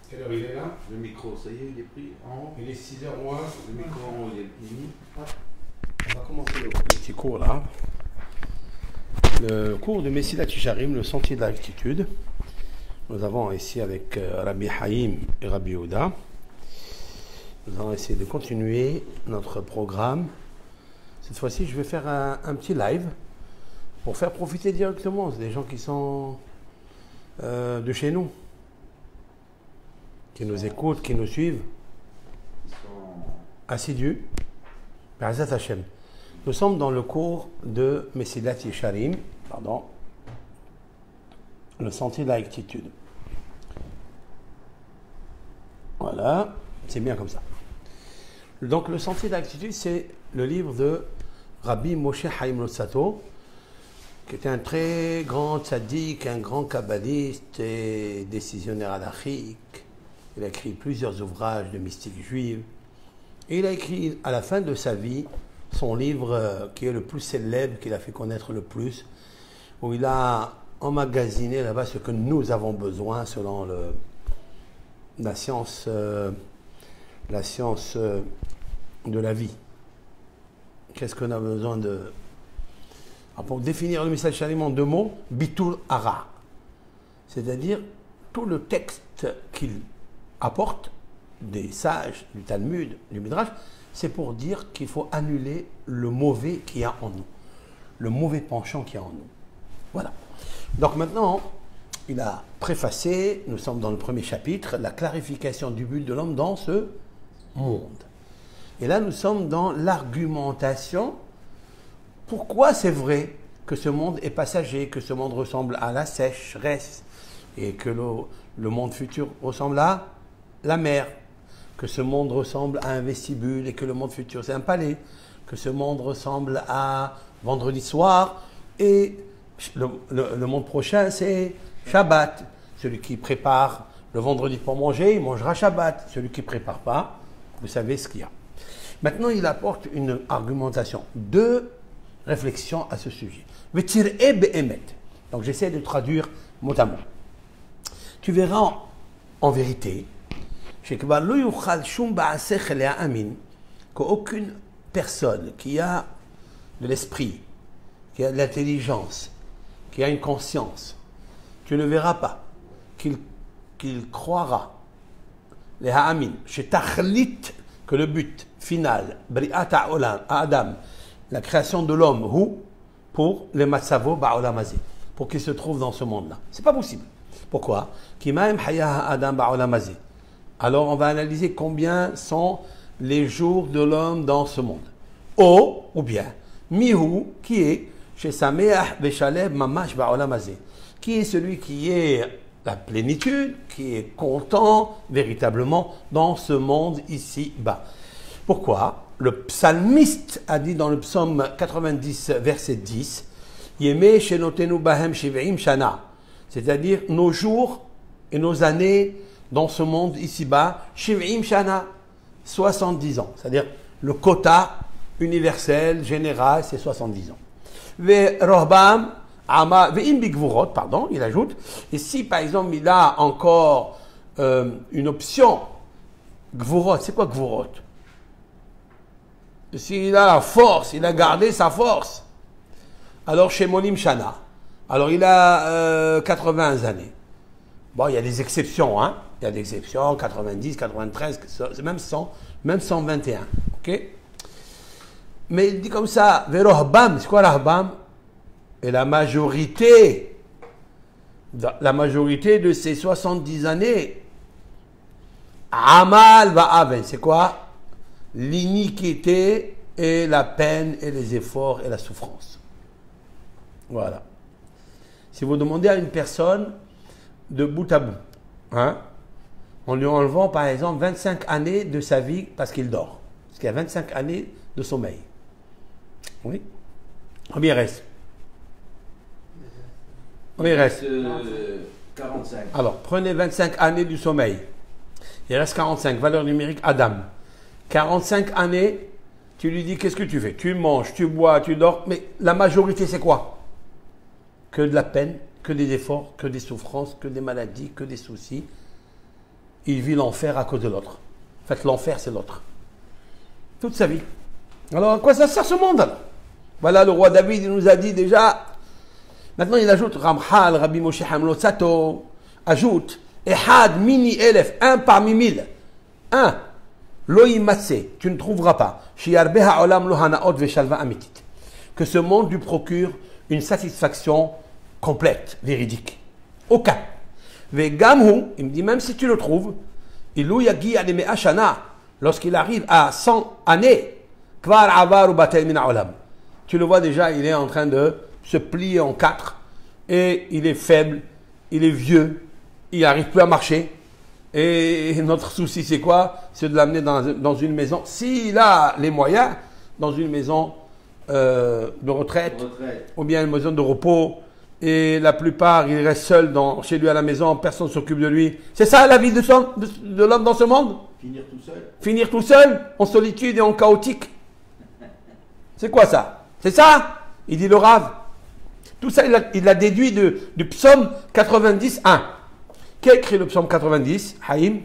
Quelle heure il est là? Le micro, ça y est, il est pris en haut. Il est 6h moins. Le micro en haut, il est mis. On va commencer le petit cours là. Le cours de Messilat Yesharim, le sentier de la rectitude. Nous avons ici avec Rabbi Haïm et Rabbi Yehuda. Nous allons essayer de continuer notre programme. Cette fois-ci, je vais faire un petit live pour faire profiter directement des gens qui sont de chez nous, qui nous écoutent, qui nous suivent, assidus. Be'ezrat Hashem. Nous sommes dans le cours de Messilat Yesharim, le sentier de la rectitude. Voilà, c'est bien comme ça. Donc le sentier de la rectitude, c'est le livre de Rabbi Moshe Haïm Lotsato, qui était un très grand tzaddik, un grand kabbaliste et décisionnaire halachique. Il a écrit plusieurs ouvrages de mystique juive. Et il a écrit à la fin de sa vie son livre qui est le plus célèbre, qu'il a fait connaître le plus, où il a emmagasiné là-bas ce que nous avons besoin selon la science de la vie. Qu'est-ce qu'on a besoin de... Alors pour définir le message Shalim en deux mots, Bitul Hara, c'est-à-dire tout le texte qu'il apporte des sages, du Talmud, du Midrash, c'est pour dire qu'il faut annuler le mauvais qu'il y a en nous, le mauvais penchant qu'il y a en nous. Voilà. Donc maintenant, il a préfacé, nous sommes dans le premier chapitre, la clarification du but de l'homme dans ce monde. Et là, nous sommes dans l'argumentation. Pourquoi c'est vrai que ce monde est passager, que ce monde ressemble à la sécheresse, et que le monde futur ressemble à la mer, que ce monde ressemble à un vestibule et que le monde futur c'est un palais, que ce monde ressemble à vendredi soir et le monde prochain c'est Shabbat. Celui qui prépare le vendredi pour manger, il mangera Shabbat. Celui qui ne prépare pas, vous savez ce qu'il y a. Maintenant, il apporte une argumentation, deux réflexions à ce sujet. Donc j'essaie de traduire mot à mot. Tu verras en vérité qu'aucune personne qui a de l'esprit, qui a de l'intelligence, qui a une conscience, tu ne verras pas qu'il croira les ha'amin, que le but final, bri'ata olam, Adam, la création de l'homme, pour les matzavo ba'olamazé, pour qu'il se trouve dans ce monde-là. C'est pas possible. Pourquoi? Alors on va analyser combien sont les jours de l'homme dans ce monde. Ou bien, mihu, qui est chez Sameach Veshaleb Mamash Ba'olamazé, qui est celui qui est la plénitude, qui est content véritablement dans ce monde ici-bas. Pourquoi? Le psalmiste a dit dans le psaume 90, verset 10, Yeme Shenotenu Bahem Shiv'im Shana, c'est-à-dire nos jours et nos années dans ce monde ici-bas, Shiv'im Shana, 70 ans, c'est-à-dire le quota universel, général, c'est 70 ans. Ve'rohbam, pardon, il ajoute, et si par exemple il a encore une option, Gvurot, c'est quoi Gvurot? S'il a la force, il a gardé sa force, alors chez Molim Shana, alors il a 80 années. Bon, il y a des exceptions, hein? Il y a des exceptions, 90, 93, même 100, même 121, ok? Mais il dit comme ça, Ve'rohbam, c'est quoi Rahbam? Et la majorité de ces 70 années, Amal Va'aven, c'est quoi? L'iniquité et la peine et les efforts et la souffrance. Voilà. Si vous demandez à une personne de bout à bout, hein, en lui enlevant par exemple 25 années de sa vie parce qu'il dort, parce qu'il y a 25 années de sommeil. Oui. Combien il reste? Combien il reste? 45. Alors, prenez 25 années du sommeil. Il reste 45. Valeur numérique, Adam. 45 années, tu lui dis, qu'est-ce que tu fais? Tu manges, tu bois, tu dors. Mais la majorité, c'est quoi? que de la peine, que des efforts, que des souffrances, que des maladies, que des soucis. Il vit l'enfer à cause de l'autre. En fait, l'enfer, c'est l'autre. Toute sa vie. Alors, à quoi ça sert ce monde alors? Voilà, le roi David, il nous a dit déjà. Maintenant, il ajoute, Ramhal, Rabbi Moshe Hamlo Sato, ajoute, Ehad mini elef, un parmi 1000. Un, Loïmatse, tu ne trouveras pas. Shiarbeha olam lohanaot veshalva amitit. Que ce monde lui procure une satisfaction complète, véridique. Aucun. Vegamhu, il me dit, même si tu le trouves, Ilou yagi alime ashana, lorsqu'il arrive à 100 années, kvar avar ou batel mina olam. Tu le vois déjà, il est en train de se plier en 4 et il est faible, il est vieux, il n'arrive plus à marcher. Et notre souci, c'est quoi? C'est de l'amener dans une maison, s'il a les moyens, dans une maison de retraite, ou bien une maison de repos. Et la plupart, il reste seul chez lui à la maison, personne ne s'occupe de lui. C'est ça la vie de l'homme dans ce monde? Finir tout seul. Finir tout seul, en solitude et en chaotique. C'est quoi ça? C'est ça? Il dit le Rav. Tout ça, il l'a déduit du psaume 90, 1. Qui a écrit le psaume 90? Haïm?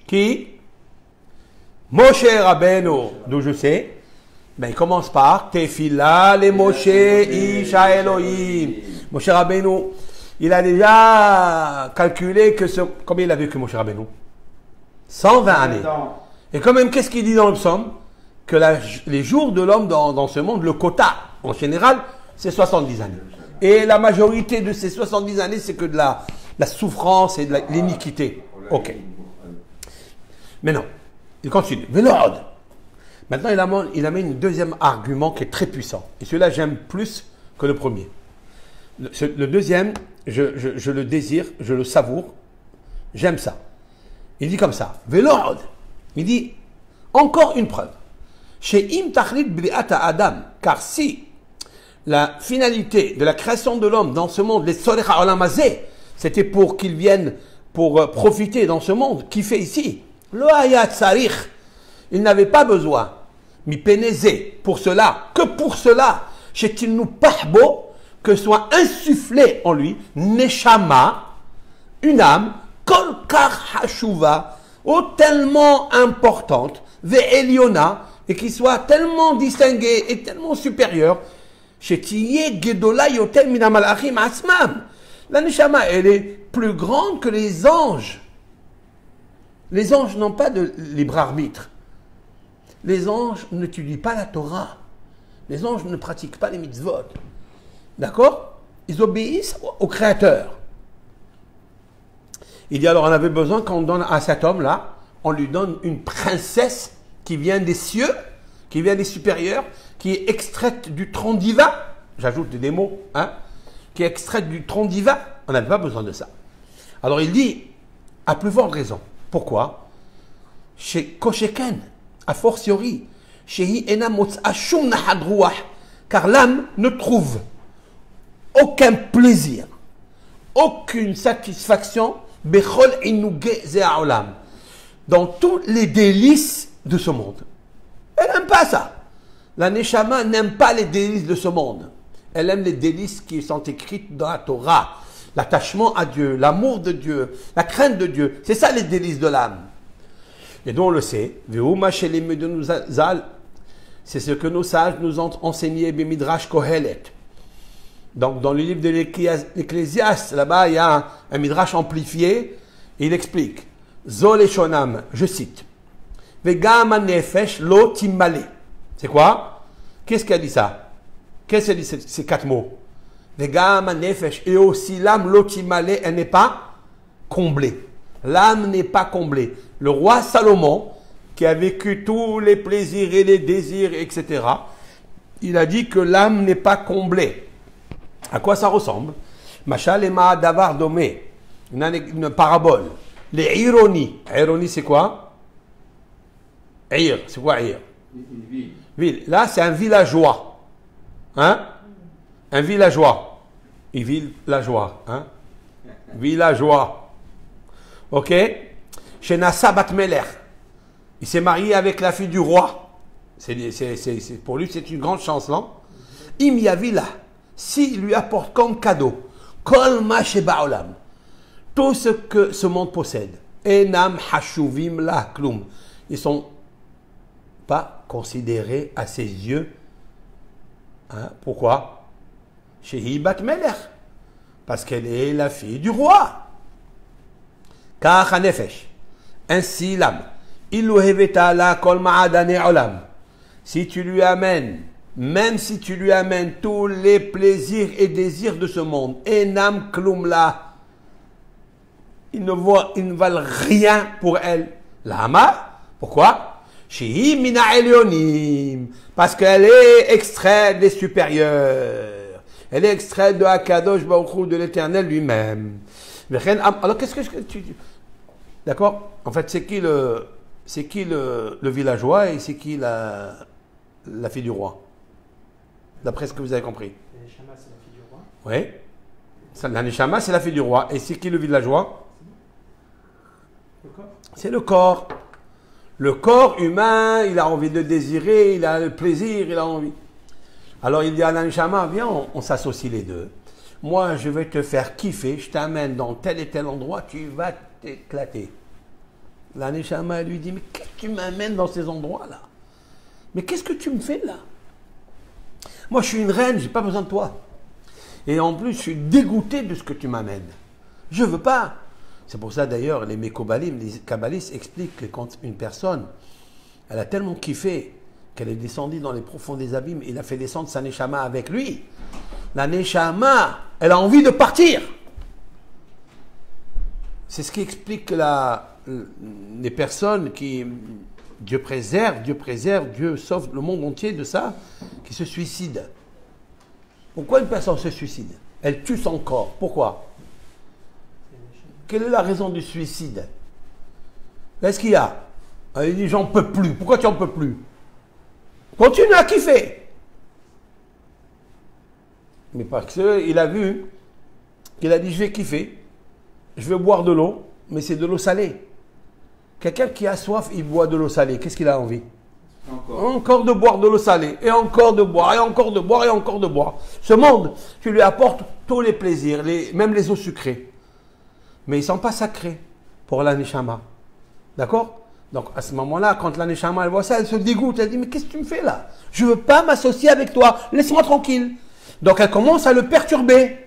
Qui? Moshe Rabbeinu, d'où je sais. Ben, il commence par Tefila le Moshe Isha Elohim. Moshe Rabbeinu, il a déjà calculé que combien il a vécu Moshe Rabbeinu? 120 années. Et quand même, qu'est-ce qu'il dit dans le psaume? Que les jours de l'homme dans ce monde, le quota, en général, c'est 70 années. Et la majorité de ces 70 années, c'est que de la souffrance et de l'iniquité. Ok. Mais non, il continue. Velord. Maintenant, il amène un deuxième argument qui est très puissant. Et celui-là, j'aime plus que le premier. Le deuxième, je le désire, je le savoure. J'aime ça. Il dit comme ça. Velord. Il dit, encore une preuve. Chez Im Tachlit Briata Adam. Car si la finalité de la création de l'homme dans ce monde, les Solecha Olamazé, c'était pour qu'il vienne pour profiter dans ce monde, qui fait ici. Lo hayat sarich. Il n'avait pas besoin. Mi pénézé, pour cela, que pour cela, chez nous pahbo, que soit insufflé en lui, neshama, une âme, kolkar hashuva, tellement importante, ve'eliona, et qui soit tellement distinguée et tellement supérieure, chez tiye gedola yotel minamalachim asmam. La neshama, elle est plus grande que les anges. Les anges n'ont pas de libre arbitre. Les anges n'étudient pas la Torah. Les anges ne pratiquent pas les mitzvot. D'accord? Ils obéissent au Créateur. Il dit alors, on avait besoin qu'on donne à cet homme-là, on lui donne une princesse qui vient des cieux, qui vient des supérieurs, qui est extraite du tronc divin. J'ajoute des mots, hein? Qui est extraite du tronc divin. On n'avait pas besoin de ça. Alors il dit, à plus forte raison. Pourquoi? Chez Kosheken, a fortiori, car l'âme ne trouve aucun plaisir, aucune satisfaction dans tous les délices de ce monde. Elle n'aime pas ça. La Neshama n'aime pas les délices de ce monde. Elle aime les délices qui sont écrites dans la Torah. L'attachement à Dieu, l'amour de Dieu, la crainte de Dieu. C'est ça les délices de l'âme. Et donc on le sait, c'est ce que nos sages nous ont enseigné, Midrash Kohelet. Donc dans le livre de l'Ecclésiaste, là-bas il y a un Midrash amplifié, et il explique, Zol Shonam, je cite, Vegam nefesh lo timmale. C'est quoi? Qu'est-ce qui a dit ça? Qu'est-ce qui a dit ces 4 mots? Vegam nefesh, et aussi l'âme lo timmale, elle n'est pas comblée. L'âme n'est pas comblée. Le roi Salomon, qui a vécu tous les plaisirs et les désirs, etc., il a dit que l'âme n'est pas comblée. À quoi ça ressemble? Machal ema davar domé, une parabole. Les ironies. Ironie, c'est quoi? Ir, c'est quoi ir? Une ville. Ville. Là, c'est un villageois. Hein? Un villageois. Et villageois. Hein? Villageois. Ok? Chez Nassa Batmeler. Il s'est marié avec la fille du roi. Pour lui, c'est une grande chance, non? Im yavila, s'il lui apporte comme cadeau, kol ma sheba olam, tout ce que ce monde possède, enam hashuvim la klum, ils sont pas considérés à ses yeux. Hein? Pourquoi? Shehi bat melech, parce qu'elle est la fille du roi. Kach hanefesh, ainsi l'âme. Illuheveta la kol ma'adane olam. Si tu lui amènes, même si tu lui amènes tous les plaisirs et désirs de ce monde, enam klum la, ils ne valent rien pour elle. Lama, pourquoi? Shehi mina elyonim, parce qu'elle est extraite des supérieurs. Elle est extraite de Akadosh Baruch Hu, de l'Éternel lui-même. Alors qu'est-ce que tu... D'accord? En fait, c'est qui le villageois et c'est qui la fille du roi? D'après ce que vous avez compris. La Neshama, c'est la fille du roi. Oui. La Neshama, c'est la fille du roi. Et c'est qui le villageois? Le corps. C'est le corps. Le corps humain, il a envie de désirer, il a le plaisir, il a envie. Alors il dit à la Neshama, viens, on s'associe les deux. Moi, je vais te faire kiffer, je t'amène dans tel et tel endroit, tu vas t'éclater. La Neshama lui dit, mais qu'est-ce que tu m'amènes dans ces endroits-là? Mais qu'est-ce que tu me fais là? Moi, je suis une reine, je n'ai pas besoin de toi. Et en plus, je suis dégoûté de ce que tu m'amènes. Je ne veux pas. C'est pour ça d'ailleurs, les Mekobalim, les Kabbalistes expliquent que quand une personne, elle a tellement kiffé qu'elle est descendue dans les profonds des abîmes, il a fait descendre sa Neshama avec lui. La Neshama, elle a envie de partir. C'est ce qui explique que les personnes qui... Dieu préserve, Dieu sauve le monde entier de ça, qui se suicident. Pourquoi une personne se suicide? Elle tue son corps. Pourquoi? Quelle est la raison du suicide? Qu'est-ce qu'il y a? Il dit, j'en peux plus. Pourquoi tu n'en peux plus? Continue à kiffer. Mais parce qu'il a vu, qu'il a dit, je vais kiffer, je vais boire de l'eau, mais c'est de l'eau salée. Quelqu'un qui a soif, il boit de l'eau salée. Qu'est-ce qu'il a envie? Encore de boire de l'eau salée. Et encore de boire, et encore de boire, et encore de boire. Ce monde, tu lui apportes tous les plaisirs, même les eaux sucrées. Mais ils ne sont pas sacrés pour la Neshama. D'accord? Donc à ce moment-là, quand la Neshama elle voit ça, elle se dégoûte. Elle dit, mais qu'est-ce que tu me fais là? Je ne veux pas m'associer avec toi. Laisse-moi tranquille. Donc elle commence à le perturber.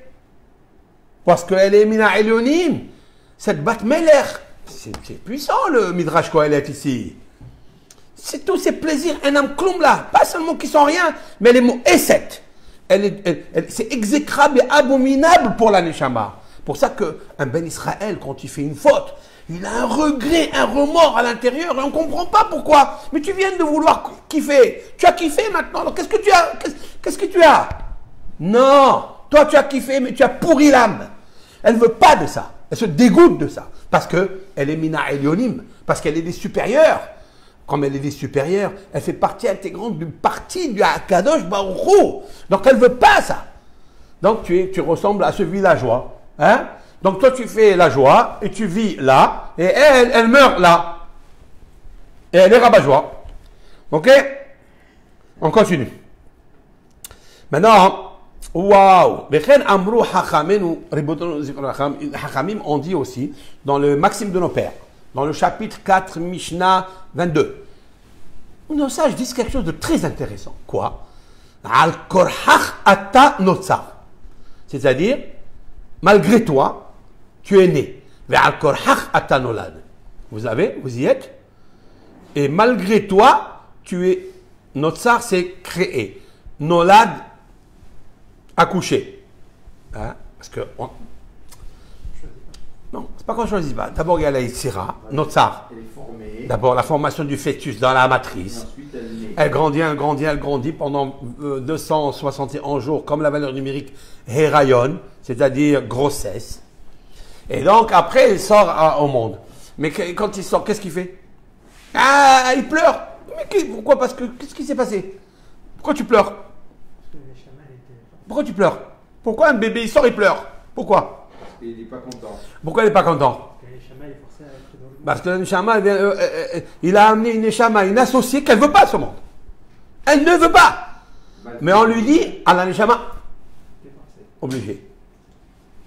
Parce qu'elle est Mina Elyonim. Cette Bat Melech. C'est puissant le Midrash Kohelet ici. C'est tous ces plaisirs, un âme kloum là, pas seulement qui sont rien, mais les mots Esset. C'est exécrable et abominable pour la Neshama. Pour ça qu'un Ben Israël, quand il fait une faute, il a un regret, un remords à l'intérieur et on ne comprend pas pourquoi. Mais tu viens de vouloir kiffer. Tu as kiffé maintenant, alors qu'est-ce que tu as? Qu'est-ce que tu as? Non, toi tu as kiffé, mais tu as pourri l'âme. Elle ne veut pas de ça. Elle se dégoûte de ça. Parce qu'elle est Mina Elyonim. Parce qu'elle est des supérieurs. Comme elle est des supérieurs, elle fait partie intégrante d'une partie du Akadosh Baruch Hu. Donc elle ne veut pas ça. Donc tu ressembles à ce villageois. Hein? Donc toi tu fais la joie et tu vis là. Et elle meurt là. Et elle est rabat-joie. Ok? On continue. Maintenant... Waouh! Hachamim ont dit aussi, dans le Maxime de nos pères, dans le chapitre 4, Mishnah 22. Nos sages disent quelque chose de très intéressant. Quoi? Al korhach ata notzar. C'est-à-dire, malgré toi, tu es né. Al korhach ata nolad. Vous y êtes. Et malgré toi, tu es. Notzar, c'est créé. Nolad, accoucher. Hein? Parce que... Non, c'est pas qu'on ne choisit pas. D'abord, il y a la Yitzira, Notzar. D'abord, la formation du fœtus dans la matrice. Elle grandit pendant 271 jours, comme la valeur numérique Herayon, c'est-à-dire grossesse. Et donc, après, il sort au monde. Mais quand il sort, qu'est-ce qu'il fait? Ah, il pleure. Mais pourquoi? Parce que, qu'est-ce qui s'est passé? Pourquoi tu pleures? Pourquoi tu pleures? Pourquoi un bébé il sort, il pleure? Pourquoi? Parce qu'il n'est pas content. Pourquoi il n'est pas content? Parce que le Neshama, il a amené une Neshama, une associée qu'elle ne veut pas ce monde. Elle ne veut pas. Mais on lui dit, Allah Neshama, Dépensé. obligé.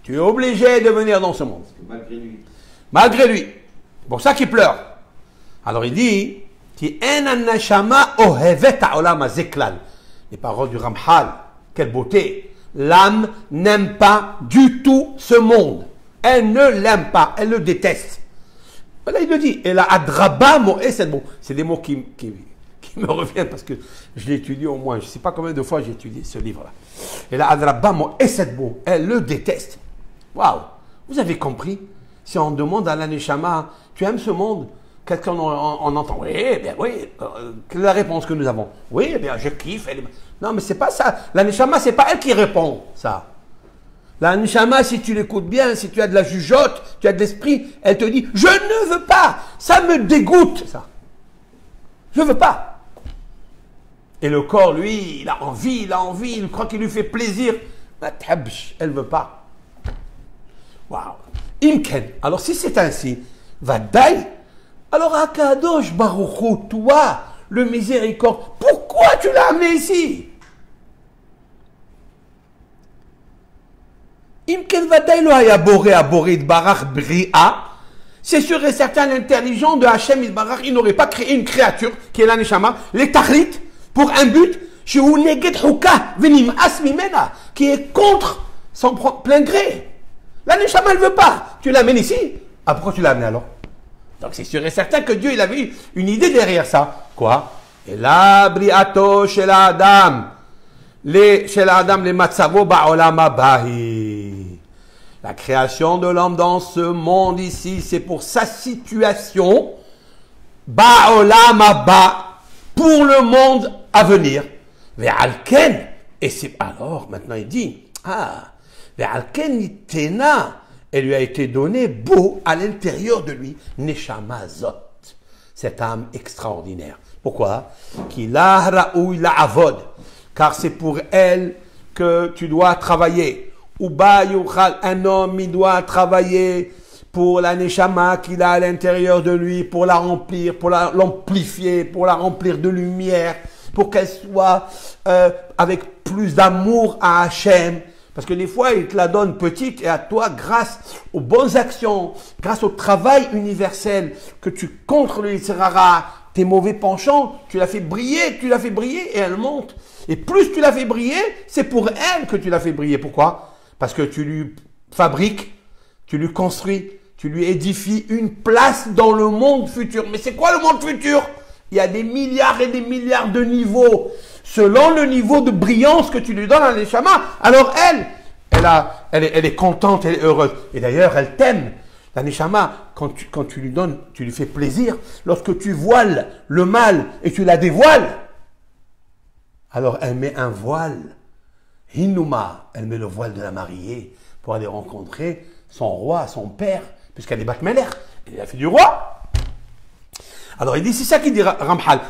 Tu es obligé de venir dans ce monde. Malgré lui. Malgré lui. C'est pour ça qu'il pleure. Alors il dit, les paroles du Ramchal, quelle beauté. L'âme n'aime pas du tout ce monde. Elle ne l'aime pas, elle le déteste. Voilà, il le dit. Et la adraba mo'e, c'est des mots qui me reviennent parce que je l'ai étudié au moins, je ne sais pas combien de fois j'ai étudié ce livre-là. Et la adraba mo'e, elle le déteste. Waouh! Vous avez compris? Si on demande à l'Aneshama, tu aimes ce monde? Quelqu'un on entend, oui, bien oui. Quelle est la réponse que nous avons? Oui, eh bien je kiffe. Non, mais c'est pas ça. L'Aneshama, c'est pas elle qui répond, ça. L'Aneshama, si tu l'écoutes bien, si tu as de la jugeote, tu as de l'esprit, elle te dit, je ne veux pas. Ça me dégoûte, ça. Je veux pas. Et le corps, lui, il a envie, il croit qu'il lui fait plaisir. Elle veut pas. Waouh. Imken. Alors si c'est ainsi, Vadaï. Alors Akadosh Baruch Hu, toi, le miséricorde, pourquoi tu l'as amené ici? Imken Vadaï lo haya boré a boré Itbarach Bria. C'est sûr et certain, l'intelligent de Hachem Itbarach, il n'aurait pas créé une créature qui est la Neshama, les Tahlit, pour un but, qui est contre son plein gré. La Neshama, elle ne veut pas. Tu l'amènes ici. Ah, pourquoi tu l'as amené alors? Donc c'est sûr et certain que Dieu, il avait une idée derrière ça. Quoi? Et là, briato chez l'Adam. Chez l'Adam, les matzavo ba'olam abahi. La création de l'homme dans ce monde ici, c'est pour sa situation. Ba'olam aba. Pour le monde à venir. Ve'alken. Et c'est alors, maintenant il dit, elle lui a été donnée beau à l'intérieur de lui, Neshama Zot, cette âme extraordinaire. Pourquoi? Car c'est pour elle que tu dois travailler. Un homme, il doit travailler pour la Neshama qu'il a à l'intérieur de lui, pour la remplir, pour l'amplifier, pour la remplir de lumière, pour qu'elle soit avec plus d'amour à Hachem. Parce que des fois, il te la donne petite et à toi, grâce aux bonnes actions, grâce au travail universel que tu contre le Yitzhara, tes mauvais penchants, tu l'as fait briller et elle monte. Et plus tu l'as fait briller, c'est pour elle que tu l'as fait briller. Pourquoi? Parce que tu lui fabriques, tu lui construis, tu lui édifies une place dans le monde futur. Mais c'est quoi le monde futur? Il y a des milliards et des milliards de niveaux. Selon le niveau de brillance que tu lui donnes à l'Neshama, alors elle est contente, elle est heureuse. Et d'ailleurs, elle t'aime. La Neshama, quand tu lui donnes, tu lui fais plaisir. Lorsque tu voiles le mal et tu la dévoiles, alors elle met un voile. Hinuma, elle met le voile de la mariée pour aller rencontrer son roi, son père, puisqu'elle est Batmeler. Elle est la fille du roi. Alors il dit, c'est ça qu'il dit Ramchal,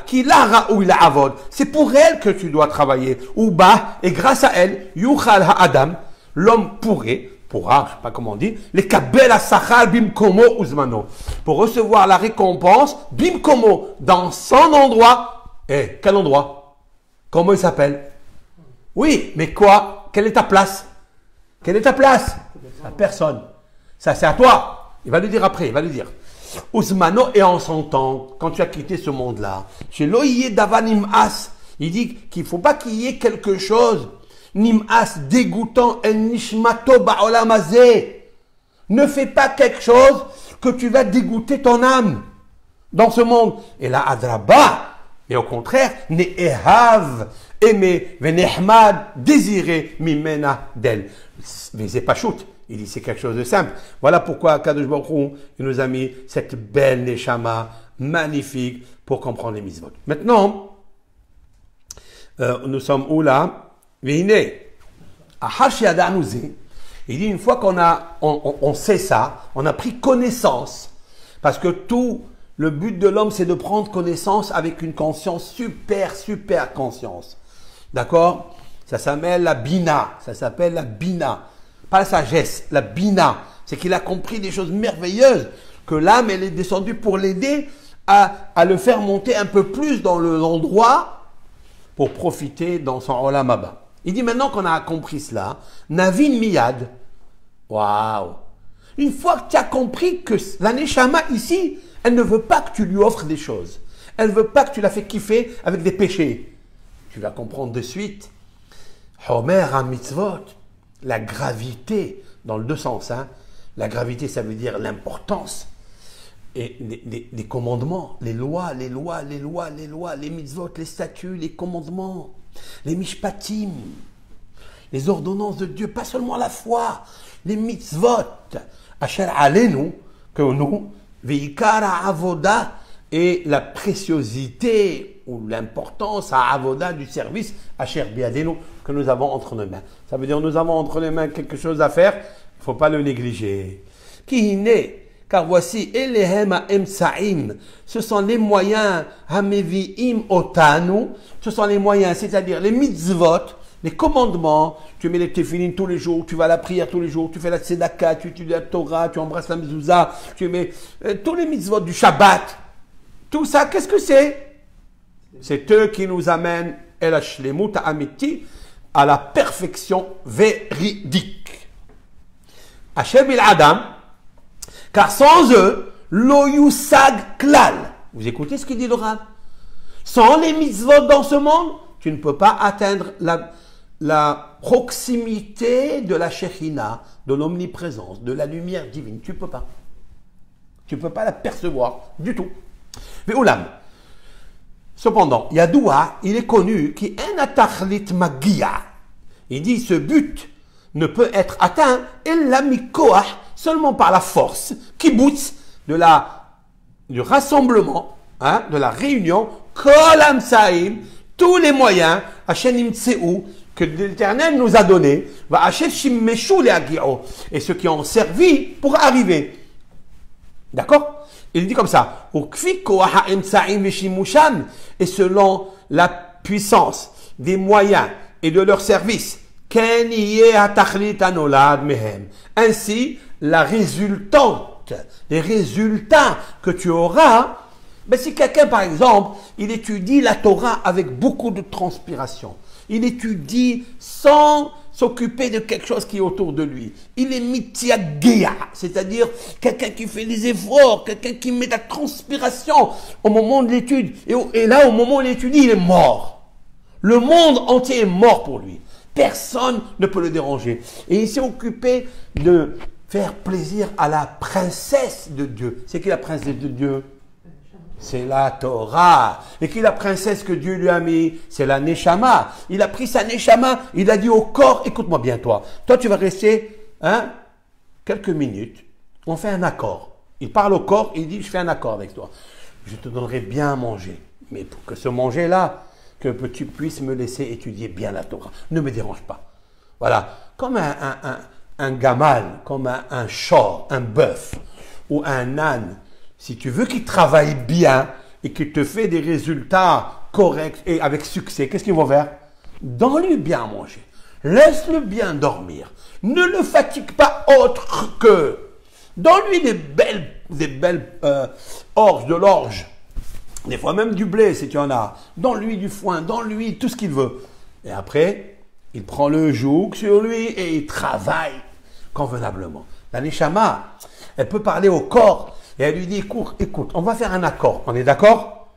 c'est pour elle que tu dois travailler. Ouba, et grâce à elle, Yuchal Ha'adam, l'homme pourra, je sais pas comment on dit, les kabel asachal bimkomo uzmano, pour recevoir la récompense bimkomo, dans son endroit. Eh, quel endroit? Comment il s'appelle? Oui, mais quoi? Quelle est ta place? Quelle est ta place? À personne. Ça c'est à toi. Il va le dire après, il va le dire. Uzmano, et en son temps, quand tu as quitté ce monde-là, chez Loïe Davanim As, il dit qu'il ne faut pas qu'il y ait quelque chose, Nim'as, dégoûtant, El Nishmato Ba'olamazé. Ne fais pas quelque chose que tu vas dégoûter ton âme dans ce monde. Et là, Adraba, et au contraire, Ne'ehav, aimer, Venehmad, désirer, Mimena d'elle. Mais c'est pas shoot. Il dit c'est quelque chose de simple. Voilà pourquoi Kadosh Baruch Hu, il nous a mis cette belle Neshama magnifique pour comprendre les mitzvot. Maintenant, nous sommes où là? Il dit une fois on sait ça, on a pris connaissance, parce que tout le but de l'homme c'est de prendre connaissance avec une conscience super conscience. D'accord? Ça s'appelle la bina, pas la sagesse, la bina, c'est qu'il a compris des choses merveilleuses, que l'âme elle est descendue pour l'aider à le faire monter un peu plus dans l'endroit pour profiter dans son olam haba. Il dit maintenant qu'on a compris cela, Navin Miyad. Waouh! Une fois que tu as compris que la Neshama ici, elle ne veut pas que tu lui offres des choses. Elle ne veut pas que tu la fais kiffer avec des péchés. Tu vas comprendre de suite. Homer à mitzvot, la gravité, dans le deux sens. Hein. La gravité, ça veut dire l'importance. Et les commandements, les lois, les mitzvot, les statuts, les commandements, les mishpatim, les ordonnances de Dieu, pas seulement la foi, les mitzvot, asher alenu, que nous, veikara avoda, et la préciosité ou l'importance à avoda du service, asher biadenu, que nous avons entre nos mains. Ça veut dire nous avons entre les mains quelque chose à faire, il ne faut pas le négliger. Kihine, car voici, Elehem Emsaim, ce sont les moyens, Hameviim Otanu, ce sont les moyens, c'est-à-dire les mitzvot, les commandements, tu mets les téphilines tous les jours, tu vas à la prière tous les jours, tu fais la tzedaka, tu étudies la Torah, tu embrasses la mezouza, tu mets tous les mitzvot du Shabbat. Tout ça, qu'est-ce que c'est? C'est eux qui nous amènent, El Hashlemut Amiti, à la perfection véridique. Hashem il Adam, car sans eux, lo yusag klal. Vous écoutez ce qu'il dit le Rav? Sans les mitzvot dans ce monde, tu ne peux pas atteindre la proximité de la Shekhinah, de l'omniprésence, de la lumière divine. Tu ne peux pas. Tu ne peux pas la percevoir du tout. Mais Oulam. Cependant, Yadoua, il est connu qui en atachlit magia. Il dit ce but ne peut être atteint illa mikoah, seulement par la force, kibbutz, du rassemblement, hein, de la réunion, kol amsaim, tous les moyens, Hashem Tseu, que l'Éternel nous a donnés, va Hashem Shimmeshu le'agio, et ceux qui ont servi pour arriver. D'accord? Il dit comme ça, et selon la puissance des moyens et de leur service, ainsi, la résultante, les résultats que tu auras, ben si quelqu'un, par exemple, il étudie la Torah avec beaucoup de transpiration, il étudie sans s'occuper de quelque chose qui est autour de lui, il est mitiagéa, c'est-à-dire quelqu'un qui fait des efforts, quelqu'un qui met de la transpiration au moment de l'étude, et là, au moment où il étudie, il est mort. Le monde entier est mort pour lui. Personne ne peut le déranger. Et il s'est occupé de faire plaisir à la princesse de Dieu. C'est qui la princesse de Dieu? C'est la Torah. Et qui la princesse que Dieu lui a mis? C'est la Neshama. Il a pris sa Neshama, il a dit au corps, écoute-moi bien toi. Toi tu vas rester quelques minutes, on fait un accord. Il parle au corps, il dit je fais un accord avec toi. Je te donnerai bien à manger. Mais pour que ce manger-là, que tu puisses me laisser étudier bien la Torah. Ne me dérange pas. Voilà. Comme un gamal, comme un chor, un bœuf ou un âne. Si tu veux qu'il travaille bien et qu'il te fait des résultats corrects et avec succès, qu'est-ce qu'il va faire? Donne-lui bien à manger. Laisse-le bien dormir. Ne le fatigue pas autre que. Donne-lui des belles orges, de l'orge. Des fois même du blé si tu en as. Donne-lui du foin, donne-lui tout ce qu'il veut. Et après, il prend le joug sur lui et il travaille convenablement. La Neshama, elle peut parler au corps et elle lui dit, écoute, on va faire un accord. On est d'accord?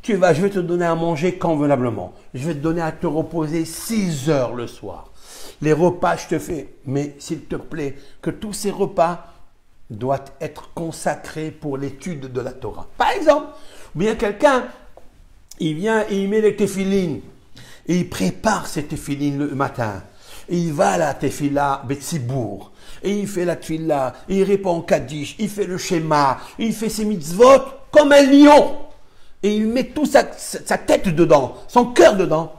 Je vais te donner à manger convenablement. Je vais te donner à te reposer 6 heures le soir. Les repas, je te fais. Mais s'il te plaît, que tous ces repas doivent être consacrés pour l'étude de la Torah. Par exemple, ou bien quelqu'un, il vient et il met les téphilines. Et il prépare ces téphilines le matin. Et il va à la tefila Betsibour. Et il fait la tefila. Et il répond au Kaddish. Il fait le schéma. Il fait ses mitzvot comme un lion. Et il met toute sa tête dedans. Son cœur dedans.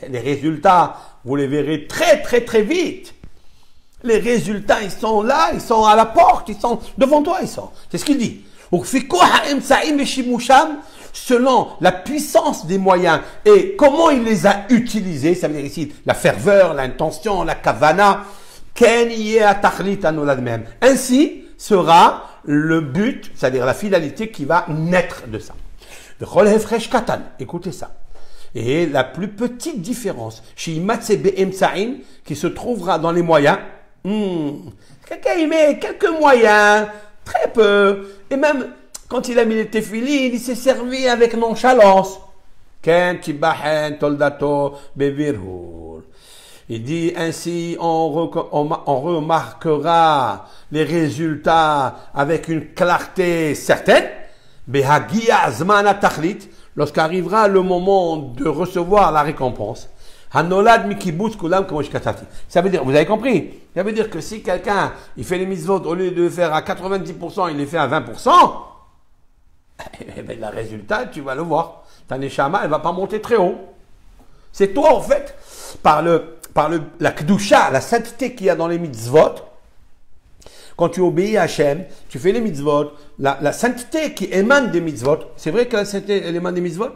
Les résultats, vous les verrez très très très vite. Les résultats, ils sont là. Ils sont à la porte. Ils sont devant toi. Ils sont. C'est ce qu'il dit. Selon la puissance des moyens et comment il les a utilisés, ça veut dire ici la ferveur, l'intention, la kavana, ainsi sera le but, c'est-à-dire la finalité qui va naître de ça. Écoutez ça. Et la plus petite différence, chez Imatse Be'em Sa'in, qui se trouvera dans les moyens, quelqu'un y met quelques moyens, très peu, et même quand il a mis les téfilines, il s'est servi avec nonchalance. Ken tibahen toldato bevirhur. Il dit ainsi, on remarquera les résultats avec une clarté certaine. Behagia zmana tachlit, lorsqu'arrivera le moment de recevoir la récompense. Hanolad mikibutz kulam kamoshkatati. Ça veut dire, vous avez compris? Ça veut dire que si quelqu'un, il fait les mitzvot, au lieu de le faire à 90%, il les fait à 20%, eh bien, le résultat, tu vas le voir. Ta neshama, elle va pas monter très haut. C'est toi, en fait, par la kedusha, la sainteté qu'il y a dans les mitzvot, quand tu obéis à Hachem, tu fais les mitzvot, la sainteté qui émane des mitzvot, c'est vrai que la sainteté, elle émane des mitzvot?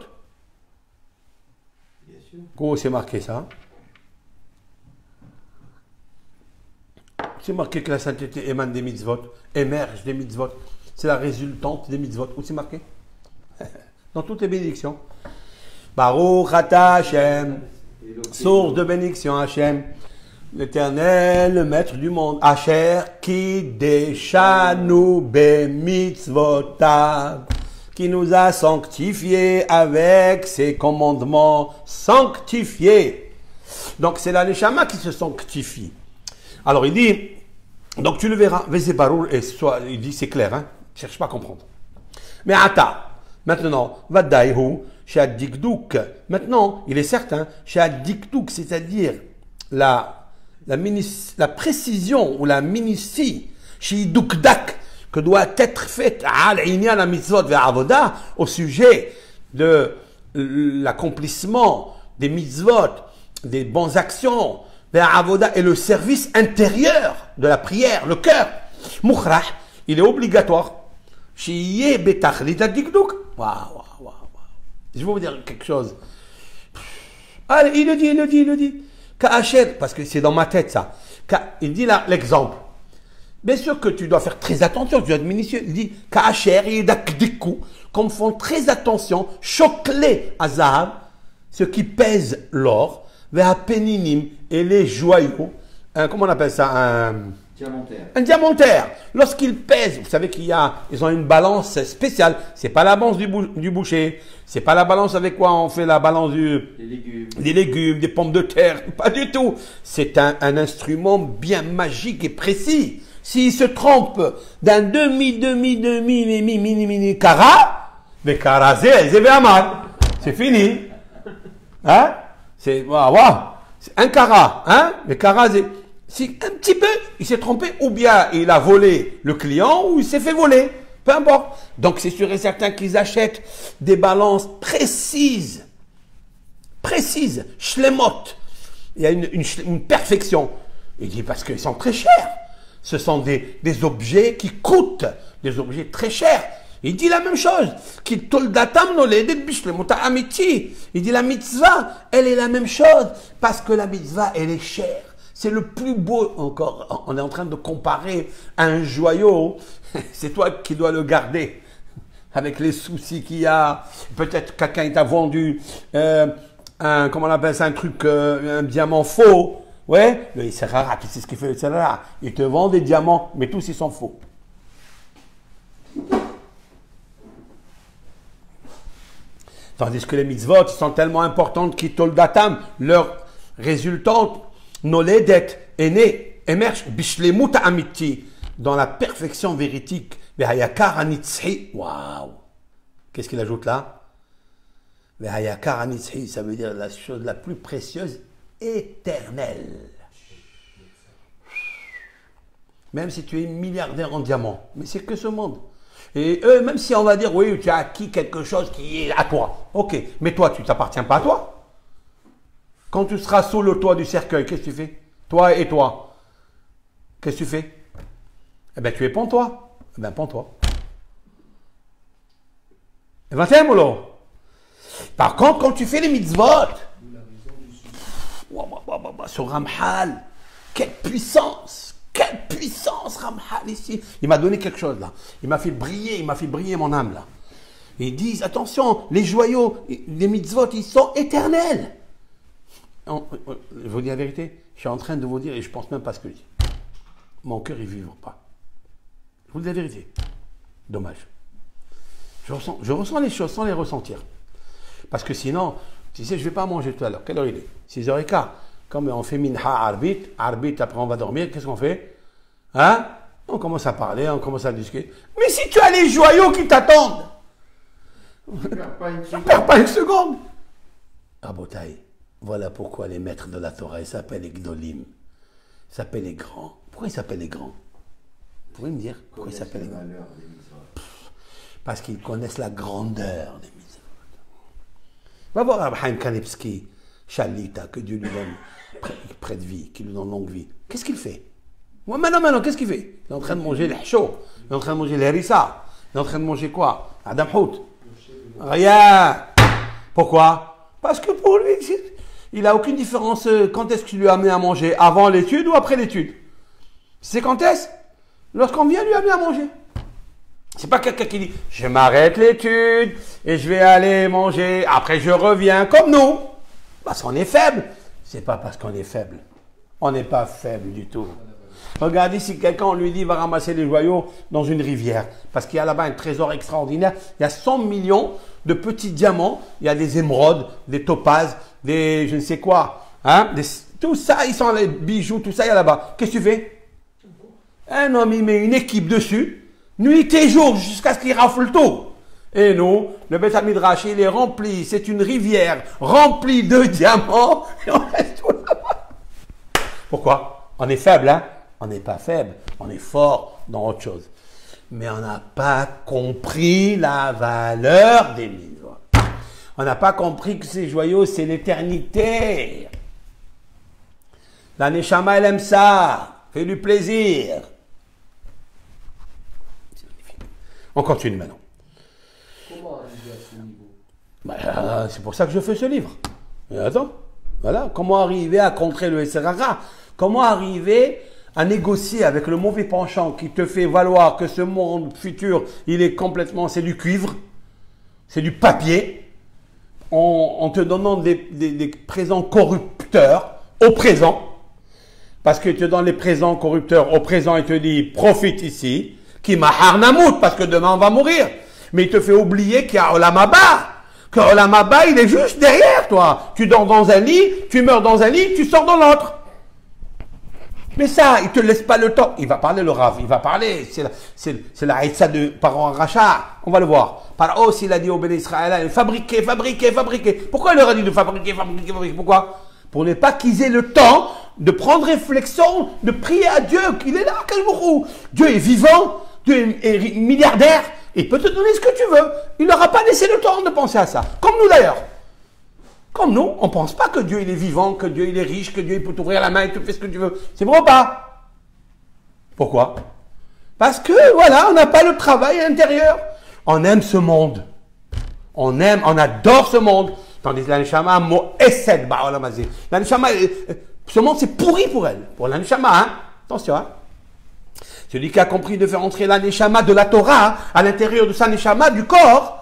Bien sûr. Comment c'est marqué ça? C'est marqué que la sainteté émane des mitzvot, émerge des mitzvot. C'est la résultante des mitzvot. Où c'est marqué? Dans toutes les bénédictions. Baruch Ata Hashem, source de bénédiction Hashem, l'Éternel, le Maître du monde, Asher Kideshanu bemitzvotav, qui nous a sanctifiés avec ses commandements sanctifiés. Donc c'est la neshama qui se sanctifie. Alors il dit, donc tu le verras, Vezebarur, et soit, il dit c'est clair, hein, cherche pas à comprendre. Mais Ata, maintenant, Vadaihu, Shadikduk, maintenant, il est certain, Shadikduk, c'est-à-dire la précision ou la minutie, Shidukdak, que doit être faite la mitzvot ve'avoda, au sujet de l'accomplissement des mitzvot, des bonnes actions, ve'avoda, et le service intérieur de la prière, le cœur. Mukhrah, il est obligatoire. Shiye betachlit adikduk. Waouh. Je vais vous dire quelque chose. Allez, il le dit. Ka'asher, parce que c'est dans ma tête ça. Il dit là l'exemple. Bien sûr que tu dois faire très attention, tu dois être minutieux. Il dit Ka'asher yedakdiku, comme font très attention, chokle azahab, ce qui pèse l'or, ve'a peninim, et les joyaux, comment on appelle ça, un diamantaire. Lorsqu'il pèse, vous savez ils ont une balance spéciale. C'est pas la balance du boucher. C'est pas la balance avec quoi on fait la balance des légumes, des pommes de terre. Pas du tout. C'est un instrument bien magique et précis. S'il se trompe d'un demi carat, mais carasé, c'est fini. Hein? C'est un carat, hein? Mais carasé. Si un petit peu, il s'est trompé, ou bien il a volé le client, ou il s'est fait voler. Peu importe. Donc c'est sûr et certain qu'ils achètent des balances précises, shlemot. Il y a une perfection. Il dit parce qu'ils sont très chers. Ce sont des objets qui coûtent, des objets très chers. Il dit la même chose. Il dit la mitzvah, elle est la même chose, parce que la mitzvah, elle est chère. C'est le plus beau encore. On est en train de comparer à un joyau. C'est toi qui dois le garder. Avec les soucis qu'il y a. Peut-être quelqu'un t'a vendu comment on appelle ça, un diamant faux. Ouais, le Isserara, tu sais ce qu'il fait le Isserara. Il te vend des diamants, mais tous ils sont faux. Tandis que les mitzvot sont tellement importantes qu'itoldatam, leur résultante, noledet, est née, émerge, bishlemut amiti, dans la perfection véridique. Vehayakar anitzhi. Waouh! Qu'est-ce qu'il ajoute là? Vehayakar anitzhi, ça veut dire la chose la plus précieuse, éternelle. Même si tu es milliardaire en diamants, mais c'est que ce monde. Et eux, même si on va dire, oui, tu as acquis quelque chose qui est à toi. Ok, mais toi, tu ne t'appartiens pas à toi. Quand tu seras sous le toit du cercueil, qu'est-ce que tu fais? Toi et toi. Qu'est-ce que tu fais? Eh bien, tu es pends-toi. Eh bien, pends-toi. Eh bien, tiens, Molo. Par contre, quand tu fais les mitzvot, sur Ramhal, quelle puissance! Quelle puissance, Ramhal, ici. Il m'a donné quelque chose, là. Il m'a fait briller mon âme, là. Ils disent, attention, les joyaux, les mitzvot, ils sont éternels. Je vous dis la vérité, je suis en train de vous dire, et je ne pense même pas à ce que je dis. Mon cœur, il ne vibre pas. Je vous dis la vérité. Dommage. Je ressens les choses sans les ressentir. Parce que sinon, tu sais, je ne vais pas manger tout à l'heure. Quelle heure il est? 6h15. Comme on fait minha arbitre, après on va dormir, qu'est-ce qu'on fait? Hein? On commence à parler, on commence à discuter. Mais si tu as les joyaux qui t'attendent, Tu perds pas une ne seconde. perds pas une seconde. Rabotaï, voilà pourquoi les maîtres de la Torah, ils s'appellent les Gdolim. Ils s'appellent les grands. Pourquoi ils s'appellent les grands? Vous pouvez me dire pourquoi ils s'appellent les grands? Valeur des mitzvot. Parce qu'ils connaissent la grandeur des mitzvot. Va voir Abraham Kanevski, Chalita, que Dieu lui donne près de vie, qu'il lui donne longue vie. Qu'est-ce qu'il fait? Moi, maintenant, qu'est-ce qu'il fait? Il est en train de manger les hachos, il est en train de manger les harissa, il est en train de manger quoi? Adam Hout. Rien. Pourquoi? Parce que pour lui, il n'a aucune différence quand est-ce que tu lui as amené à manger, avant l'étude ou après l'étude. C'est quand est-ce? Lorsqu'on vient lui amener à manger. C'est pas quelqu'un qui dit, je m'arrête l'étude et je vais aller manger, après je reviens, comme nous. Parce qu'on est faible. C'est pas parce qu'on est faible. On n'est pas faible du tout. Regardez si quelqu'un, on lui dit, va ramasser les joyaux dans une rivière. Parce qu'il y a là-bas un trésor extraordinaire. Il y a 100 millions de petits diamants. Il y a des émeraudes, des topazes, des je ne sais quoi. Hein? Tout ça, ils sont les bijoux, tout ça, il y a là-bas. Qu'est-ce que tu fais? Un homme, il met une équipe dessus, nuit et jour, jusqu'à ce qu'il rafle tout. Et nous, le Beth Midrash, il est rempli, c'est une rivière remplie de diamants, et on reste tout là-bas. Pourquoi? On est faible, hein? On n'est pas faible, on est fort dans autre chose. Mais on n'a pas compris la valeur des mitzvot. On n'a pas compris que ces joyaux, c'est l'éternité. La Neshama, elle aime ça. Fais du plaisir. On continue maintenant. Comment arriver à ce niveau? C'est pour ça que je fais ce livre. Et attends, voilà. Comment arriver à contrer le SRA? Comment arriver à négocier avec le mauvais penchant qui te fait valoir que ce monde futur, il est complètement, c'est du cuivre, c'est du papier, en te donnant des présents corrupteurs au présent. Parce qu'il te donne les présents corrupteurs au présent et te dit, profite ici, qui m'a harnamout, parce que demain on va mourir. Mais il te fait oublier qu'il y a Olam Haba, que Olam Haba, il est juste derrière toi. Tu dors dans un lit, tu meurs dans un lit, tu sors dans l'autre. Mais ça, il ne te laisse pas le temps. Il va parler le Rav, il va parler. C'est la haïtsa de Paro Racha. On va le voir. Paro, s'il a dit au Béné Israël, fabriquer. Pourquoi il leur a dit de fabriquer? Pourquoi? Pour ne pas qu'ils aient le temps de prendre réflexion, de prier à Dieu, qu'il est là, Kalmourou. Dieu est vivant, Dieu est milliardaire, il peut te donner ce que tu veux. Il n'aura pas laissé le temps de penser à ça. Comme nous d'ailleurs. Comme nous, on ne pense pas que Dieu il est vivant, que Dieu il est riche, que Dieu il peut t'ouvrir la main et te fait ce que tu veux. C'est vrai ou pas? Pourquoi? Parce que voilà, on n'a pas le travail intérieur. On aime ce monde. On adore ce monde. Tandis que l'Anishama, mo essed ba'olamazé. L'Anishama, ce monde c'est pourri pour elle. Pour l'Anishama, hein? Attention, hein? Celui qui a compris de faire entrer l'Anishama de la Torah à l'intérieur de sa Neshama, du corps,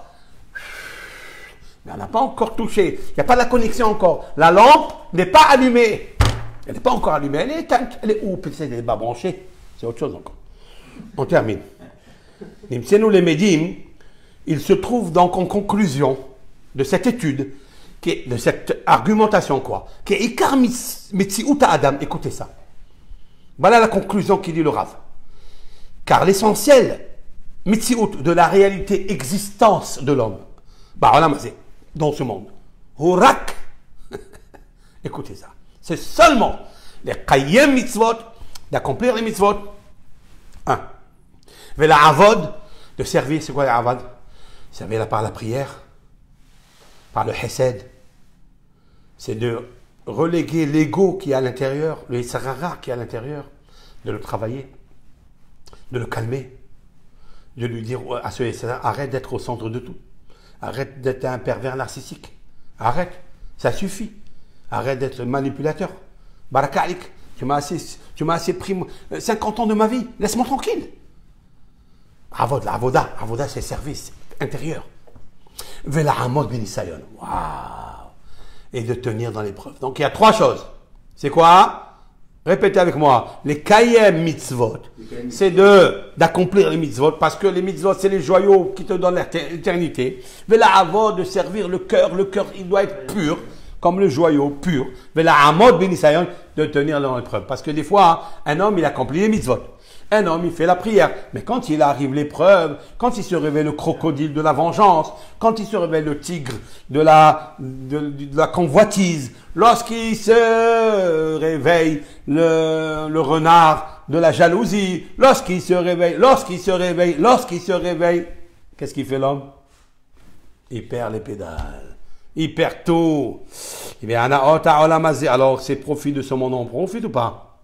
mais on n'a pas encore touché. Il n'y a pas la connexion encore. La lampe n'est pas allumée. Elle n'est pas encore allumée. Elle est éteinte. Elle est où? Peut-être elle n'est pas branchée. C'est autre chose encore. On termine. Nimtsenu les Médim, il se trouve donc en conclusion de cette étude, de cette argumentation, quoi, qui est Ikar Metziuta Adam. Écoutez ça. Voilà la conclusion qu'il dit le Rav. Car l'essentiel, Metziut, de la réalité existence de l'homme, dans ce monde, Hurak, écoutez ça, c'est seulement les Qayyem Mitzvot, d'accomplir les Mitzvot, mais la Avod, de servir, c'est quoi la Avod? Servir par la prière, par le Hesed, c'est de reléguer l'ego qui est à l'intérieur, le Yitzhara qui est à l'intérieur, de le travailler, de le calmer, de lui dire à ce Yitzhara, arrête d'être au centre de tout. Arrête d'être un pervers narcissique. Arrête. Ça suffit. Arrête d'être manipulateur. Barakalik. Tu m'as assez pris 50 ans de ma vie. Laisse-moi tranquille. Avoda, c'est service intérieur. Vela'amod benisayon. Waouh! Et de tenir dans l'épreuve. Donc il y a 3 choses. C'est quoi? Répétez avec moi. Les kayem mitzvot, c'est d'accomplir les mitzvot, parce que les mitzvot, c'est les joyaux qui te donnent l'éternité. Vela'avod, de servir le cœur il doit être pur, comme le joyau pur. Vela'amod benisayon, de tenir dans l'épreuve. Parce que des fois, un homme, il accomplit les mitzvot. Un homme, il fait la prière. Mais quand il arrive l'épreuve, quand il se réveille le crocodile de la vengeance, quand il se réveille le tigre de la convoitise, lorsqu'il se réveille le renard de la jalousie, lorsqu'il se réveille, qu'est-ce qu'il fait l'homme? Il perd les pédales. Il perd tout. Alors, c'est profit de ce monde, on profite ou pas?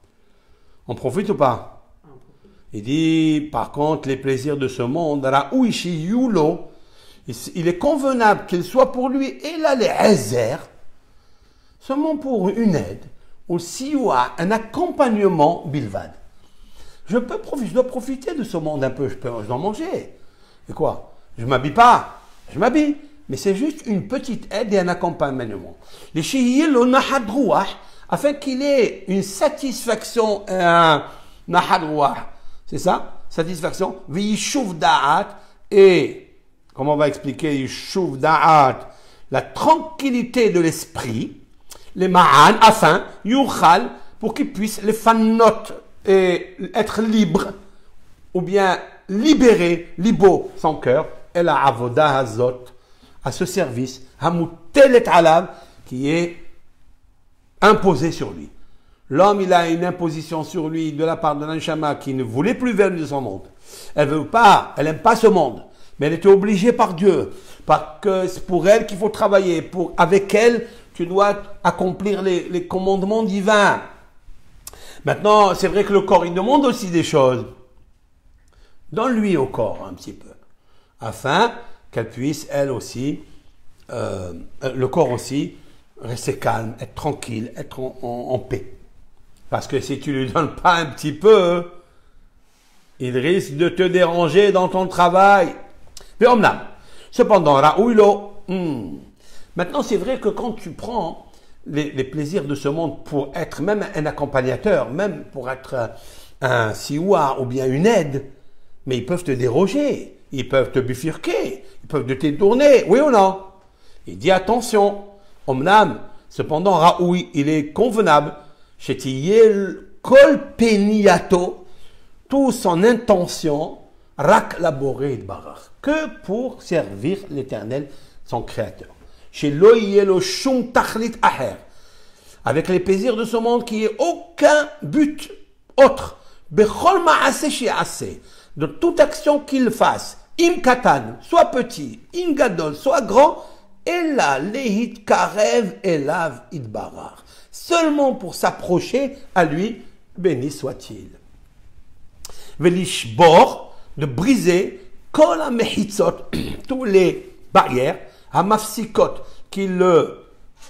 On profite ou pas? Il dit, par contre, les plaisirs de ce monde, il est convenable qu'il soit pour lui, et là, les hazers, seulement pour une aide, aussi ou un accompagnement bilvad. Je dois profiter de ce monde un peu, je dois manger. Et quoi? Je m'habille pas, je m'habille, mais c'est juste une petite aide et un accompagnement. Les shihil au nahadrouah, afin qu'il ait une satisfaction, un nahadrouah. C'est ça? Satisfaction. V'yishuv da'at. Et, comment on va expliquer yishuv da'at? La tranquillité de l'esprit. Les ma'an, afin, yuchal, pour qu'il puisse les fannot et être libre, ou bien libérer, libo, son cœur, et la avoda hazot, à ce service, hamoutelet alav, qui est imposé sur lui. L'homme, il a une imposition sur lui de la part de l'Anshama qui ne voulait plus venir de son monde. Elle n'aime pas ce monde, mais elle était obligée par Dieu, parce que c'est pour elle qu'il faut travailler. Avec elle, tu dois accomplir les commandements divins. Maintenant, c'est vrai que le corps, il demande aussi des choses. Donne-lui au corps un petit peu, afin qu'elle puisse, elle aussi, le corps aussi, rester calme, être tranquille, être en paix. Parce que si tu lui donnes pas un petit peu, il risque de te déranger dans ton travail. Mais omnam. Cependant, Raouilo. Maintenant, c'est vrai que quand tu prends les plaisirs de ce monde pour être même un accompagnateur, même pour être un siwa ou bien une aide, mais ils peuvent te déroger, ils peuvent te bifurquer, ils peuvent te détourner, oui ou non? Il dit attention, omnam. Cependant, Raoui, il est convenable. Chetiyel kol peniato, toute son intention, rak laboré barach, que pour servir l'Éternel, son Créateur. Chez loyelo shum tachlit aher, avec les plaisirs de ce monde qui est aucun but autre. Bechol ma'ase shi'ase, de toute action qu'il fasse, im katan, soit petit, im gadol, soit grand, ela lehit karev elav idbarach. Seulement pour s'approcher à lui, béni soit-il. Velishbor, de briser, kol ha-mehitzot, tous les barrières, ha-mafsikot, qui le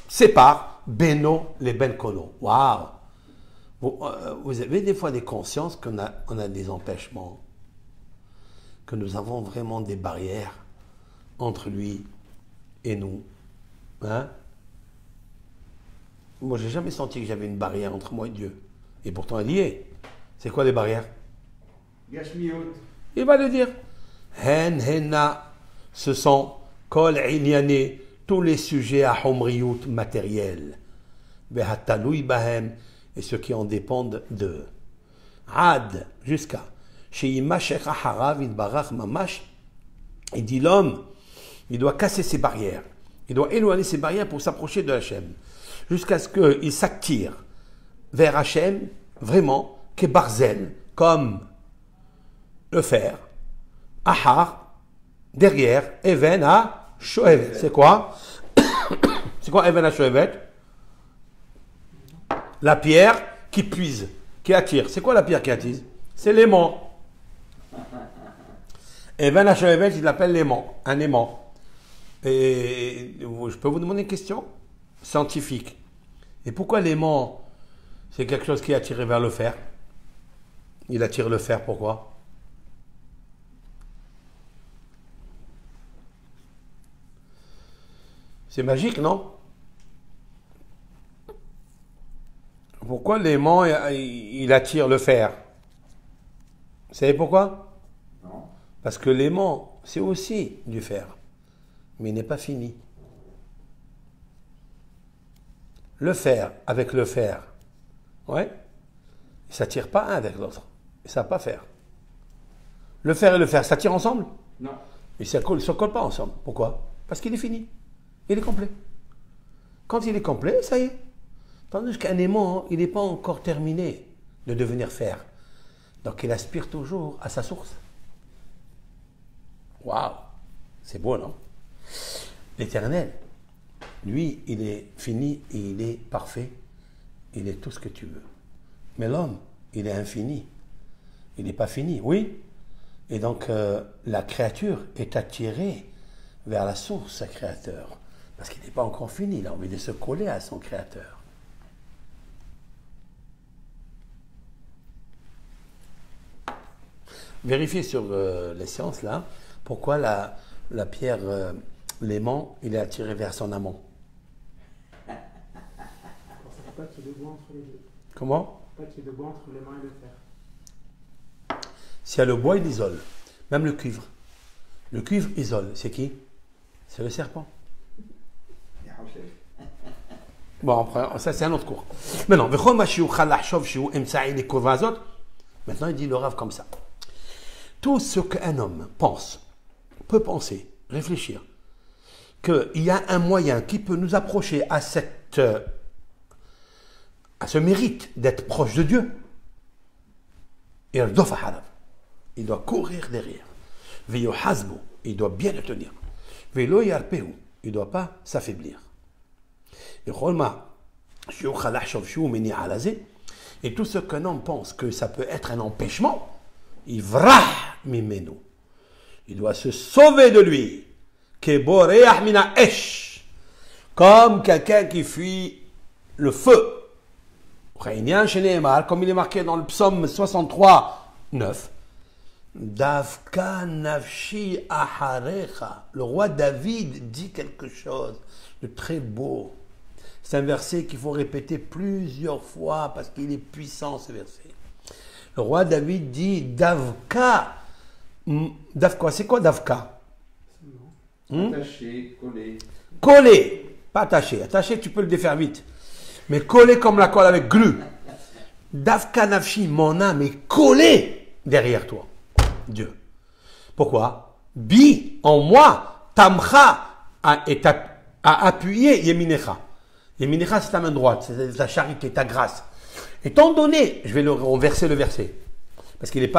séparent, beno les ben kono. Waouh! Vous avez des fois des consciences qu'on a des empêchements, que nous avons vraiment des barrières entre lui et nous. Hein? Moi, j'ai jamais senti que j'avais une barrière entre moi et Dieu. Et pourtant, elle y est. C'est quoi les barrières? Gashmiot. Il va le dire. Hen, henna, ce sont kol inyane, tous les sujets à homriout matériel. Behataloui bahem, et ceux qui en dépendent d'eux. Ad, jusqu'à. Sheimashech aharav idbarach mamash. Il dit l'homme, il doit casser ses barrières. Il doit éloigner ses barrières pour s'approcher de Hachem. Jusqu'à ce qu'il s'attire vers Hachem, vraiment, kebarzel, comme le fer, ahar, derrière, even à shoevet. C'est quoi? C'est quoi even à shoevet? La pierre qui puise, qui attire. C'est quoi la pierre qui attire? C'est l'aimant. Even à shoevet, il l'appelle l'aimant, un aimant. Et je peux vous demander une question scientifique. Et pourquoi l'aimant, c'est quelque chose qui est attiré vers le fer? Il attire le fer, pourquoi? C'est magique, non? Pourquoi l'aimant, il attire le fer? Vous savez pourquoi? Non. Parce que l'aimant, c'est aussi du fer, mais il n'est pas fini. Le fer avec le fer, ouais, ils ne s'attirent pas un avec l'autre. Ils ne savent pas faire. Le fer et le fer s'attirent ensemble? Non. Ils ne se collent pas ensemble. Pourquoi? Parce qu'il est fini. Il est complet. Quand il est complet, ça y est. Tandis qu'un aimant, il n'est pas encore terminé de devenir fer. Donc il aspire toujours à sa source. Waouh! C'est beau, non? L'Éternel, lui, il est fini et il est parfait. Il est tout ce que tu veux. Mais l'homme, il est infini. Il n'est pas fini, oui? Et donc, la créature est attirée vers la source, sa créateur. Parce qu'il n'est pas encore fini. Il a envie de se coller à son créateur. Vérifiez sur les sciences, là, pourquoi la pierre, l'aimant, il est attiré vers son amant. Alors, ça ne fait pas qu'il y ait de bois entre les deux. Comment? Pas qu'il y ait de bois entre l'aimant et le fer. S'il y a le bois, il isole. Même le cuivre. Le cuivre isole. C'est qui? C'est le serpent. Bon, après, ça c'est un autre cours. Maintenant, il dit le Rav comme ça. Tout ce qu'un homme pense, peut penser, réfléchir, qu'il y a un moyen qui peut nous approcher à ce mérite d'être proche de Dieu, il doit courir derrière. Il doit bien le tenir. Il ne doit pas s'affaiblir. Et tout ce qu'un homme pense que ça peut être un empêchement, il doit se sauver de lui. Comme quelqu'un qui fuit le feu. Comme il est marqué dans le psaume 63, 9. Davka nafshi aharecha. Le roi David dit quelque chose de très beau. C'est un verset qu'il faut répéter plusieurs fois parce qu'il est puissant, ce verset. Le roi David dit Davka. Davka, c'est quoi Davka? Attaché, collé. Collé, pas attaché. Attaché, tu peux le défaire vite. Mais collé comme la colle avec glu. Davka nafshi, mon âme est collée derrière toi, Dieu. Pourquoi? Bi, en moi, tamcha a appuyé Yeminecha. Yeminecha, c'est ta main droite, c'est ta charité, ta grâce. Étant donné, je vais le renverser le verset, parce qu'il n'est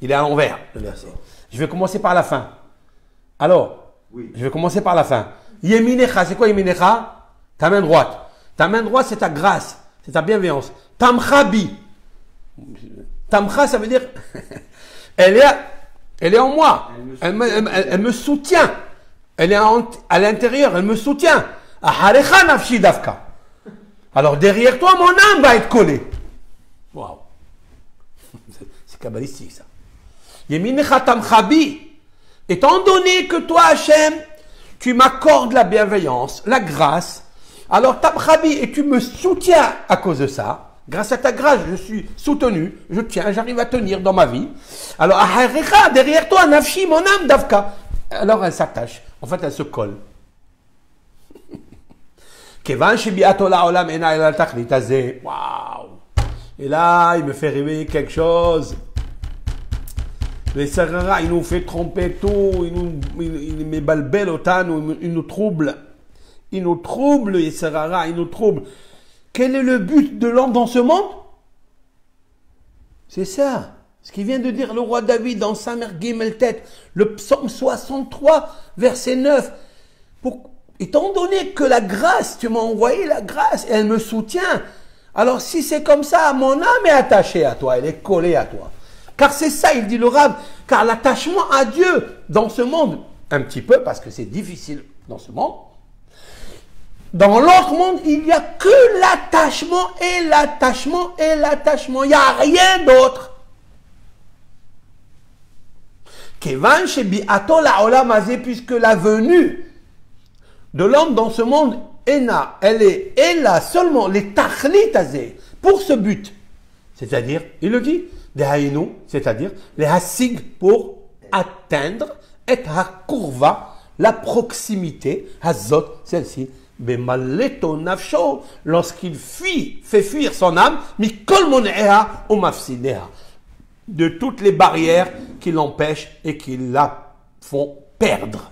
il est à l'envers, le verset. Je vais commencer par la fin. Alors, Oui. je vais commencer par la fin. Yeminecha, c'est quoi Yeminecha? Ta main droite. Ta main droite, c'est ta grâce, c'est ta bienveillance. Tamcha bi. Tamcha, ça veut dire, elle est en moi. Elle me soutient. Elle est à l'intérieur, elle me soutient. Aharecha nafshi davka. Alors derrière toi, mon âme va être collée. Waouh. C'est kabbalistique ça. Yeminecha tamcha bi. Étant donné que toi, Hachem, tu m'accordes la bienveillance, la grâce, alors tamcha bi, et tu me soutiens à cause de ça. Grâce à ta grâce, je suis soutenu, je tiens, j'arrive à tenir dans ma vie. Alors, aharecha, derrière toi, nafshi, mon âme, davka. Alors, elle s'attache. En fait, elle se colle. Waouh. Et là, il me fait réveiller quelque chose. Les sarara, il nous fait tromper tout. Il me balbelle autant, il nous trouble. Il nous trouble, les sarara, il nous trouble. Quel est le but de l'homme dans ce monde? C'est ça. Ce qu'il vient de dire le roi David dans Samer Gimel Tet, le psaume 63, verset 9. Étant donné que la grâce, tu m'as envoyé la grâce, et elle me soutient. Alors si c'est comme ça, mon âme est attachée à toi, elle est collée à toi. Car c'est ça, il dit le Rav, car l'attachement à Dieu dans ce monde, un petit peu, parce que c'est difficile dans ce monde, dans l'autre monde, il n'y a que l'attachement et l'attachement et l'attachement. Il n'y a rien d'autre. Puisque la venue de l'homme dans ce monde, Ena, elle est là seulement les tachlit azé, pour ce but. C'est-à-dire, il le dit, des haïnou, c'est-à-dire les hasig pour atteindre, et hakurva, la proximité, hazot, celle-ci, bemaleto nafsho, lorsqu'il fuit, fait fuir son âme, mikol moneha ou mafsideha, de toutes les barrières qui l'empêchent et qui la font perdre.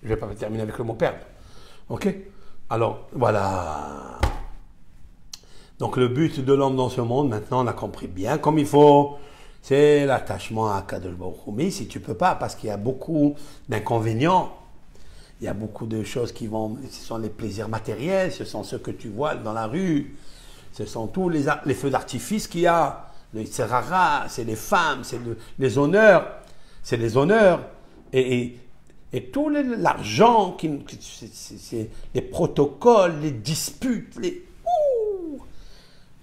Je ne vais pas terminer avec le mot perdre. Ok? Alors, voilà. Donc, le but de l'homme dans ce monde, maintenant, on a compris bien comme il faut, c'est l'attachement à Kadosh Baruch Hu. Mais si tu ne peux pas, parce qu'il y a beaucoup d'inconvénients, il y a beaucoup de choses qui vont, ce sont les plaisirs matériels, ce sont ceux que tu vois dans la rue, ce sont tous les feux d'artifice qu'il y a, le Serara, c'est les femmes, c'est les honneurs, c'est les honneurs, et tout l'argent, c'est les protocoles, les disputes,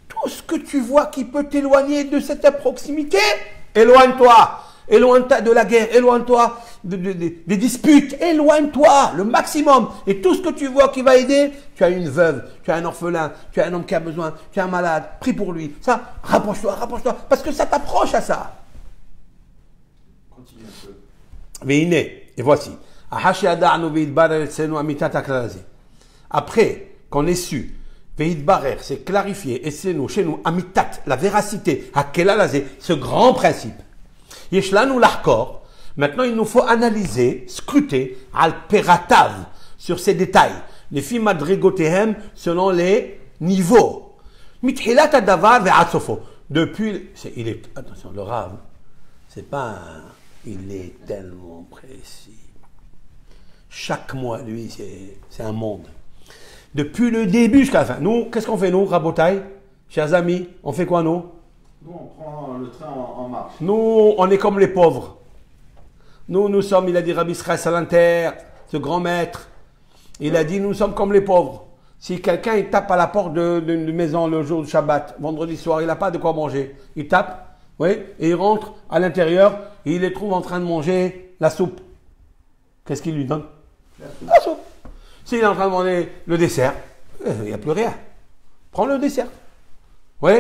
tout ce que tu vois qui peut t'éloigner de cette proximité, éloigne-toi. Éloigne-toi de la guerre, éloigne-toi des disputes, éloigne-toi le maximum. Et tout ce que tu vois qui va aider, tu as une veuve, tu as un orphelin, tu as un homme qui a besoin, tu as un malade, prie pour lui. Ça, rapproche-toi, parce que ça t'approche à ça. Continue un peu. Mais et voici. Après qu'on ait su, c'est clarifié, et c'est nous, chez nous, amitat, la véracité, ce grand principe. Yeshlanu l'achkor. Maintenant, il nous faut analyser, scruter, al-peratav, sur ces détails. Les filles madrigotehem, selon les niveaux. Mithilat adavar ve'atzofo. Depuis, attention, le Rav, c'est pas il est tellement précis. Chaque mois, lui, c'est un monde. Depuis le début jusqu'à la fin. Nous, qu'est-ce qu'on fait, nous, Rabotai, chers amis? On fait quoi, nous? Nous, on prend le train en marche. Nous, on est comme les pauvres. Nous sommes, il a dit Rabbi Israël Salanter, ce grand maître, il a dit, nous sommes comme les pauvres. Si quelqu'un il tape à la porte d'une maison le jour du Shabbat, vendredi soir, il n'a pas de quoi manger, il tape, oui, et il rentre à l'intérieur, et il les trouve en train de manger la soupe. Qu'est-ce qu'il lui donne? La soupe. S'il est en train de manger le dessert, il n'y a plus rien. Prends le dessert. Oui,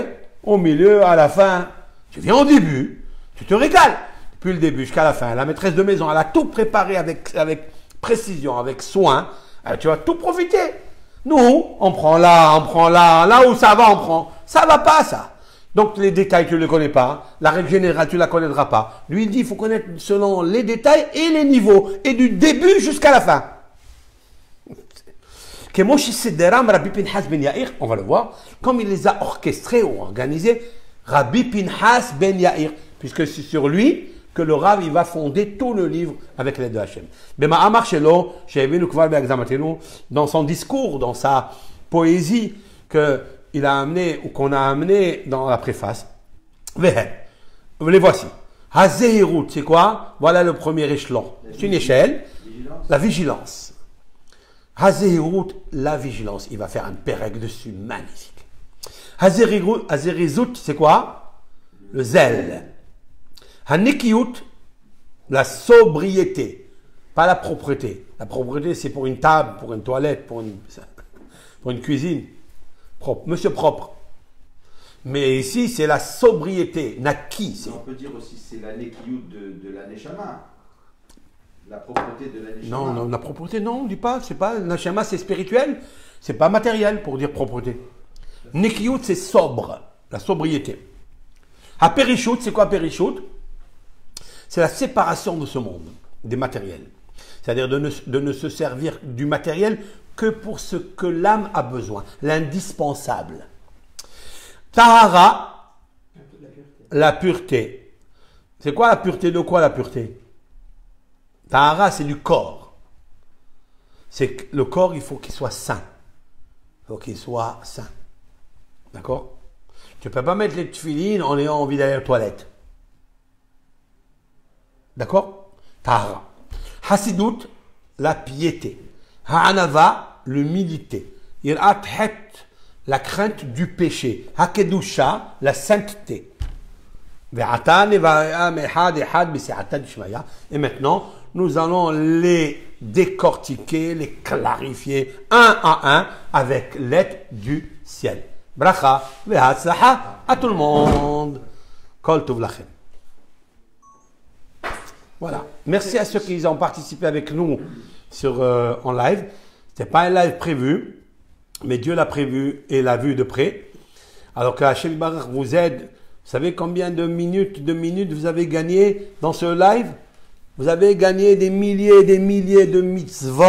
au milieu, à la fin, tu viens au début, tu te régales. Depuis le début jusqu'à la fin, la maîtresse de maison, elle a tout préparé avec précision, avec soin. Tu vas tout profiter. Nous, on prend là où ça va, on prend. Ça va pas, ça. Donc les détails, tu ne les connais pas. La règle générale, tu ne la connaîtras pas. Lui, il dit, il faut connaître selon les détails et les niveaux, et du début jusqu'à la fin. Rabbi Pinhas ben Yair, on va le voir, comme il les a orchestrés ou organisés, Rabbi Pinhas ben Yair, puisque c'est sur lui que le Rav il va fonder tout le livre avec l'aide de Hachem. Dans son discours, dans sa poésie qu'il a amené ou qu'on a amené dans la préface, les voici. Hazehirut, c'est quoi? Voilà le premier échelon. C'est une échelle. La vigilance. Hazehirut, la vigilance. Il va faire un pérec dessus magnifique. Hazerizut, c'est quoi? Le zèle. Hanikiyut, la sobriété, pas la propreté. La propreté, c'est pour une table, pour une toilette, pour une cuisine. Propre, monsieur propre. Mais ici, c'est la sobriété. Naki. On peut dire aussi c'est la nekiyut de la neshama. La propreté de la neshama. Non, la propreté, non, on ne dit pas. C'est pas, la neshama, c'est spirituel. C'est pas matériel pour dire propreté. Nekiyut, c'est sobre. La sobriété. Aperichut, c'est quoi aperichut? C'est la séparation de ce monde, des matériels. C'est-à-dire de ne se servir du matériel que pour ce que l'âme a besoin, l'indispensable. Tahara, la pureté. C'est quoi la pureté? De quoi la pureté? Tahara, c'est du corps. C'est que le corps, il faut qu'il soit sain. Il faut qu'il soit sain. D'accord? Tu ne peux pas mettre les tefilines en ayant envie d'aller aux toilettes. D'accord? Tahara. Hasidut, la piété. Ha'anava, l'humilité. Irat het, la crainte du péché. Hakedusha, la sainteté. Et maintenant, nous allons les décortiquer, les clarifier un à un avec l'aide du ciel. Bracha ve'hatzlacha à tout le monde. Kol tov lachem. Voilà. Merci à ceux qui ont participé avec nous en live. Ce n'était pas un live prévu, mais Dieu l'a prévu et l'a vu de près. Alors que Hachem Barach vous aide. Vous savez combien de minutes vous avez gagné dans ce live? Vous avez gagné des milliers et des milliers de mitzvot.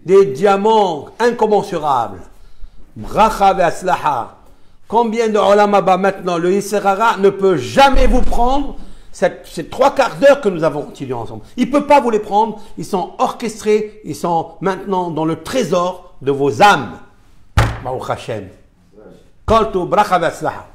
Des diamants incommensurables. Bracha ve'atzlacha. Combien de olam haba maintenant, le Yetzer Hara ne peut jamais vous prendre ces 3/4 d'heure que nous avons continué ensemble. Il ne peut pas vous les prendre. Ils sont orchestrés. Ils sont maintenant dans le trésor de vos âmes. Baruch Hashem. Kol tov bracha ve'atzlacha.